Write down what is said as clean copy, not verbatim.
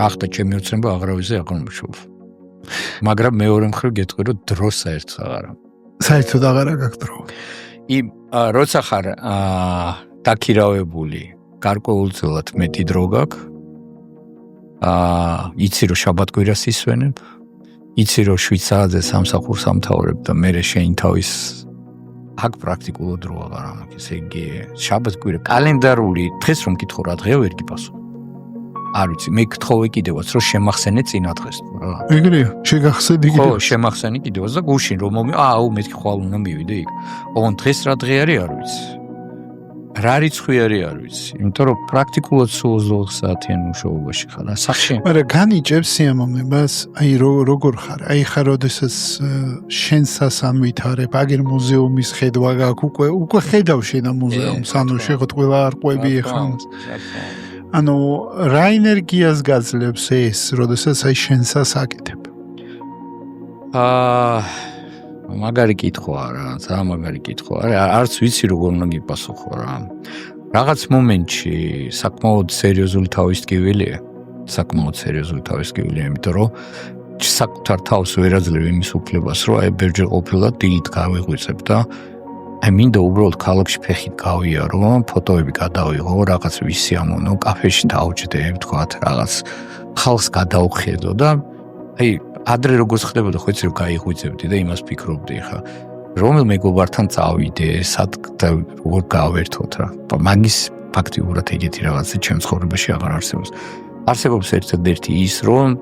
ახლა ჩემი ოცნება აღრავიზე აღარ მუშაობს. მაგრამ მეორე მხრივ გეტყვი რომ დრო საერთოდ აღარა. საერთოდ აღარა გაქვს დრო. როცა ხარ დაქირავებული, გარკვეულწილად მეტი დრო გაქვს. იცი რომ შაბათ-კვირას ისვენებ, იცი რომ 7 საათზე სამსახურს ამთავრებ და მერე შენ თავის აქ პრაქტიკულად დრო აღარა მაქვს. ესე იგი, შაბათ-კვირა კალენდარული დღეს რომ მკითხო რა დღეა ვერ გიპასუხ. არ ვიცი, მე გთხოვე კიდევაც რომ შემახსენე წინა დღეს თუ რა. ეგრეა, შეგახსენე კიდევ. ხო, შემახსენე კიდევაც და გუშინ რომ მეთქი ხვალ უნდა მივიდე იქ. ოღონდ დღეს რა დღე არის არ ვიცი. რა რიცხვი არის არ ვიცი. იმიტომ რომ პრაქტიკულად სულ 24 საათიან მუშაობაში ხარ, სახში. მაგრამ განიჭებს სიამოვნებას, აი როგორ ხარ? აი ხარ როდესაც შენსას ამვითარებ, აგერ მუზეუმის ხედვა გაქვს, უკვე ხედავ შენ ამ მუზეუმს, ანუ შეღოთ არ ყვები ხარ. ანუ რა ენერგიას გაძლევს ეს, როდესაც აი შენსას აკეთებ? მაგარი კითხვაა რა, ძალიან მაგარი კითხვაა. არც ვიცი როგორ უნდა გიპასუხო რა. რაღაც მომენტში საკმაოდ სერიოზული თავისტკივილია. იმიტომ რომ საკუთარ თავს ვერ აძლევ იმის უფლებას, რომ აი ბერჯერ ყოფილად დილით გავიღვიძებ და აი მინდა უბრალოდ ქალაქში ფეხით გავიარო, ფოტოები გადავიღო, რაღაც ვისიამოვნო, კაფეში დავჯდე, თქვათ, რაღაც ხალხს გადავხედო და აი ადრე როგორც ხდებოდა, ხო იცი რომ გაიღვიძებდი და იმას ფიქრობდი ხა. რომელ მეგობართან წავიდე, სად და როგორ გავერთოთ რა. მაგის ფაქტიურად ეგეთი რაღაცა ჩემ ცხოვრებაში აღარ არსებობს. არსებობს ერთადერთი ის, რომ